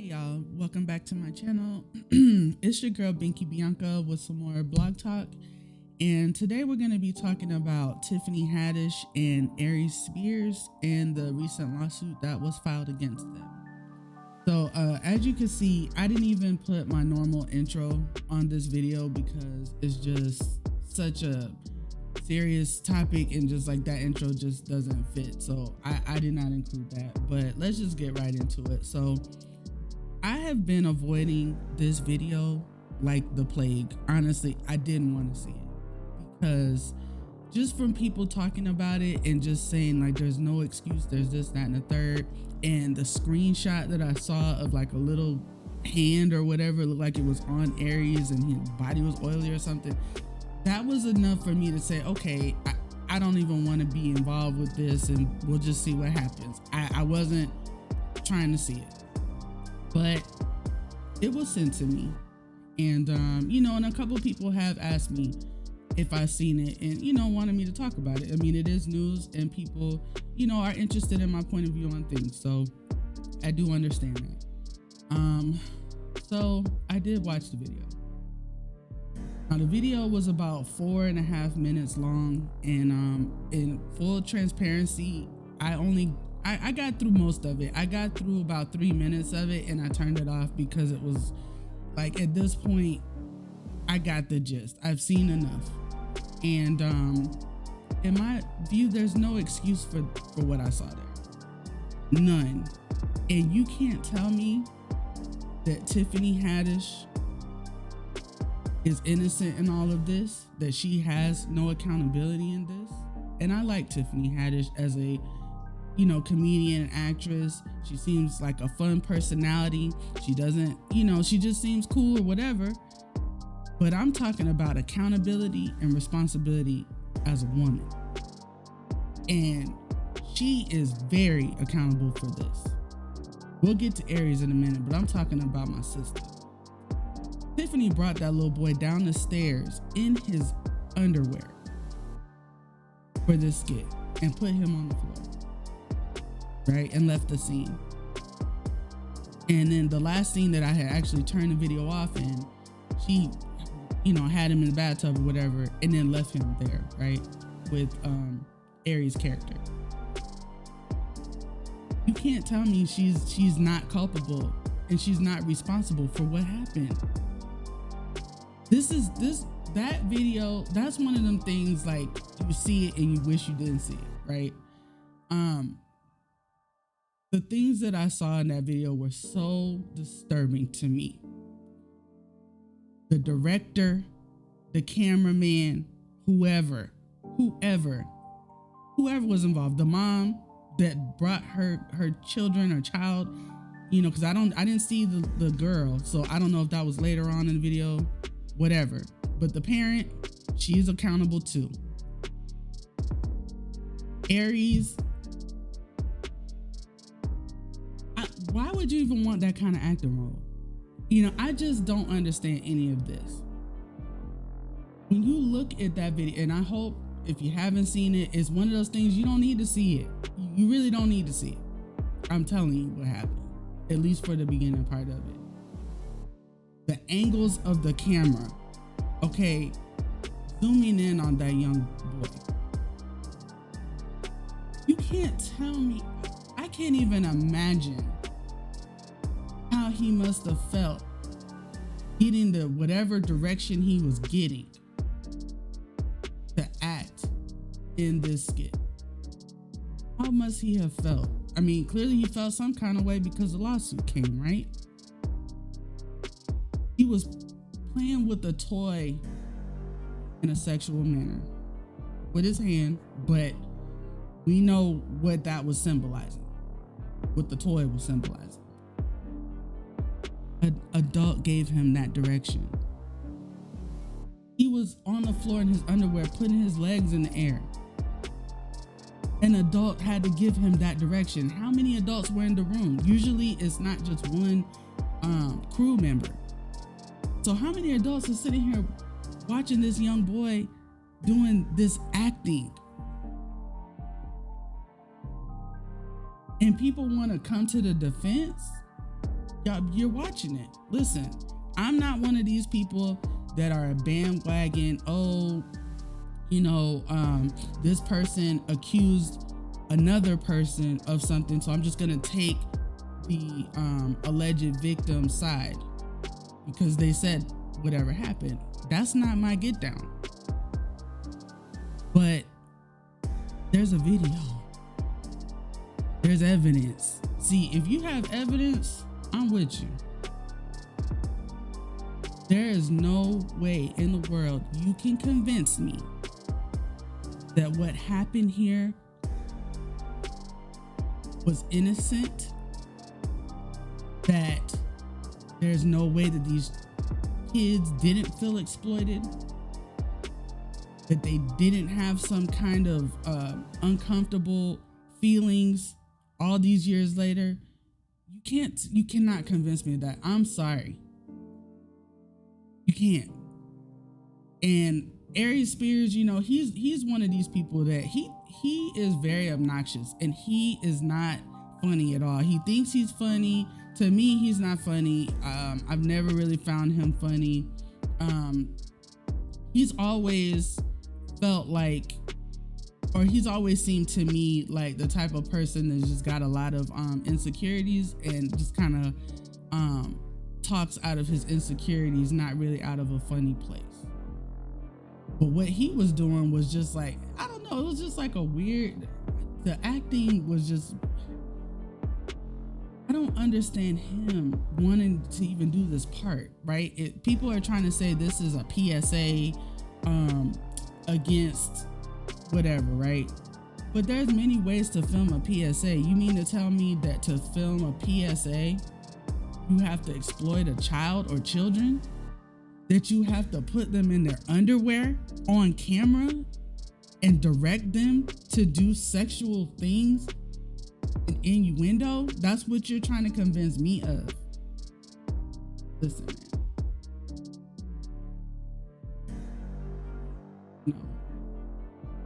Y'all, welcome back to my channel. It's your girl BinkiBianca with some more blog talk, and today we're going to be talking about Tiffany Haddish and Aries and the recent lawsuit that was filed against them. So as you can see, I didn't even put my normal intro on this video because it's just such a serious topic, and just like that intro just doesn't fit, so I did not include that. But let's just get right into it. So I have been avoiding this video like the plague. Honestly, I didn't want to see it because just from people talking about it and just saying like there's no excuse, there's this, that, and the third, and the screenshot that I saw of like a little hand or whatever looked like it was on Aries and his body was oily or something. That was enough for me to say, okay, I don't even want to be involved with this, and we'll just see what happens. I wasn't trying to see it, but it was sent to me, and and a couple people have asked me if I've seen it, and wanted me to talk about it. I mean, it is news, and people are interested in my point of view on things, so I do understand that. So I did watch the video. Now the video was about 4.5 minutes long, and in full transparency, I got through most of it. I got through about 3 minutes of it, and I turned it off because it was like, at this point, I got the gist. I've seen enough, and in my view, there's no excuse for what I saw there. None. And you can't tell me that Tiffany Haddish is innocent in all of this, that she has no accountability in this. And I like Tiffany Haddish as a comedian and actress. She seems like a fun personality. She doesn't, she just seems cool or whatever. But I'm talking about accountability and responsibility as a woman. And she is very accountable for this. We'll get to Aries in a minute, but I'm talking about my sister. Tiffany brought that little boy down the stairs in his underwear for this skit and put him on the floor, right? And left the scene. And then the last scene that I had actually turned the video off, and she, had him in the bathtub or whatever, and then left him there, right? With Aries' character. You can't tell me she's not culpable and she's not responsible for what happened. That video, that's one of them things like you see it and you wish you didn't see it, right? The things that I saw in that video were so disturbing to me. The director, the cameraman, whoever was involved, the mom that brought her children or child, because I didn't see the girl, so I don't know if that was later on in the video, whatever. But the parent, she is accountable too. Aries, why would you even want that kind of acting role? I just don't understand any of this. When you look at that video, and I hope if you haven't seen it, it's one of those things you don't need to see it. You really don't need to see it. I'm telling you what happened, at least for the beginning part of it. The angles of the camera, okay, zooming in on that young boy. You can't tell me, I can't even imagine how he must have felt getting the whatever direction he was getting to act in this skit. How must he have felt? I mean, clearly he felt some kind of way because the lawsuit came, right? He was playing with a toy in a sexual manner with his hand, but we know what that was symbolizing, what the toy was symbolizing. An adult gave him that direction. He was on the floor in his underwear, putting his legs in the air. An adult had to give him that direction. How many adults were in the room? Usually it's not just one crew member. So how many adults are sitting here watching this young boy doing this acting? And people want to come to the defense? You're watching it. Listen, I'm not one of these people that are a bandwagon. Oh, this person accused another person of something, so I'm just gonna take the alleged victim's side because they said whatever happened. That's not my get down. But there's a video. There's evidence. See, if you have evidence, I'm with you. There is no way in the world you can convince me that what happened here was innocent, that there's no way that these kids didn't feel exploited, that they didn't have some kind of uncomfortable feelings all these years later. You cannot convince me of that. I'm sorry. You can't. And Aries Spears, he's one of these people that he is very obnoxious, and he is not funny at all. He thinks he's funny. To me, he's not funny. I've never really found him funny. He's always felt like, or he's always seemed to me like the type of person that's just got a lot of insecurities and just kind of talks out of his insecurities, not really out of a funny place. But what he was doing was just like, I don't know, it was just like the acting was just, I don't understand him wanting to even do this part, right? People are trying to say this is a PSA against whatever, right? But there's many ways to film a PSA. You mean to tell me that to film a PSA, you have to exploit a child or children? That you have to put them in their underwear on camera and direct them to do sexual things and innuendo? That's what you're trying to convince me of. Listen, man. No.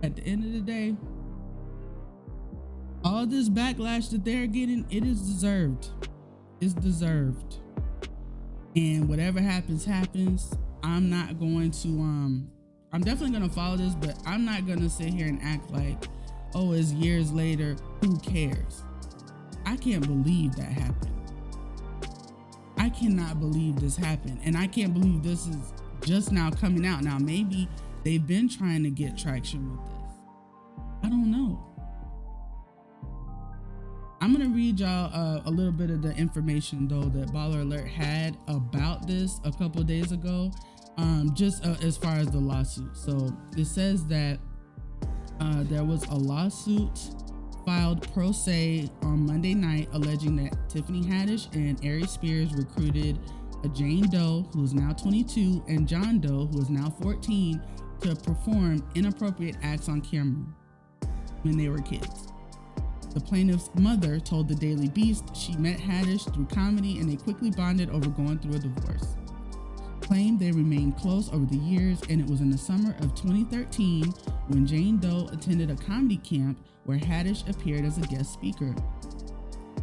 At the end of the day, all this backlash that they're getting, it is deserved. It's deserved. And whatever happens. I'm not going to I'm definitely gonna follow this, but I'm not gonna sit here and act like, oh, it's years later, who cares? I can't believe that happened. I cannot believe this happened, and I can't believe this is just now coming out. Now maybe they've been trying to get traction with this. I don't know. I'm gonna read y'all a little bit of the information though that Baller Alert had about this a couple days ago, just as far as the lawsuit. So it says that there was a lawsuit filed pro se on Monday night alleging that Tiffany Haddish and Aries Spears recruited a Jane Doe, who is now 22, and John Doe, who is now 14, to perform inappropriate acts on camera when they were kids. The plaintiff's mother told the Daily Beast she met Haddish through comedy and they quickly bonded over going through a divorce. Claimed they remained close over the years, and it was in the summer of 2013 when Jane Doe attended a comedy camp where Haddish appeared as a guest speaker.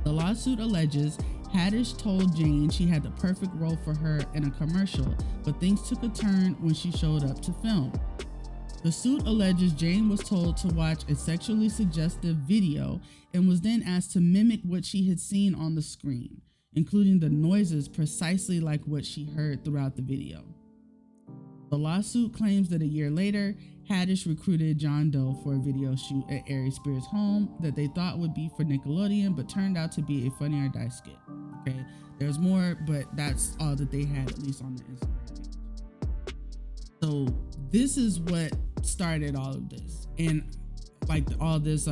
The lawsuit alleges Haddish told Jane she had the perfect role for her in a commercial, but things took a turn when she showed up to film. The suit alleges Jane was told to watch a sexually suggestive video and was then asked to mimic what she had seen on the screen, including the noises precisely like what she heard throughout the video. The lawsuit claims that a year later, Haddish recruited John Doe for a video shoot at Aries Spears' home that they thought would be for Nickelodeon, but turned out to be a Funny or Die skit. Okay, there's more, but that's all that they had, at least on the Instagram page. So this is what started all of this, and like all this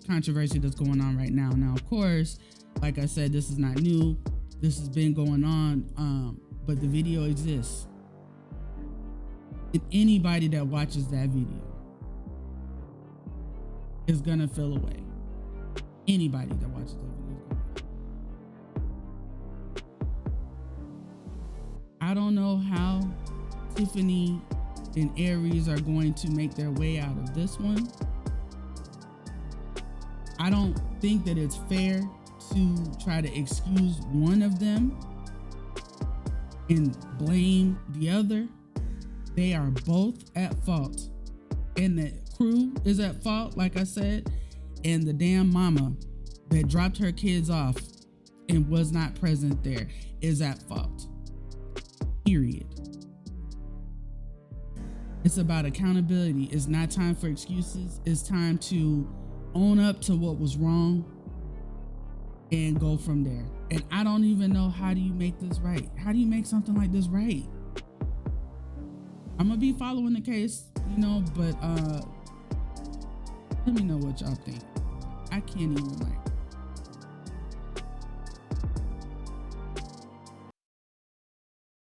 controversy that's going on right now. Now, of course, like I said, this is not new. This has been going on, but the video exists. And anybody that watches that video is gonna feel away. Anybody that watches that video is gonna feel away. I don't know how Tiffany and Aries are going to make their way out of this one. I don't think that it's fair to try to excuse one of them and blame the other. They are both at fault. And the crew is at fault, like I said, and the damn mama that dropped her kids off and was not present there is at fault. Period. It's about accountability. It's not time for excuses. It's time to own up to what was wrong and go from there. And I don't even know, how do you make this right? How do you make something like this right? I'm gonna be following the case, but let me know what y'all think. I can't even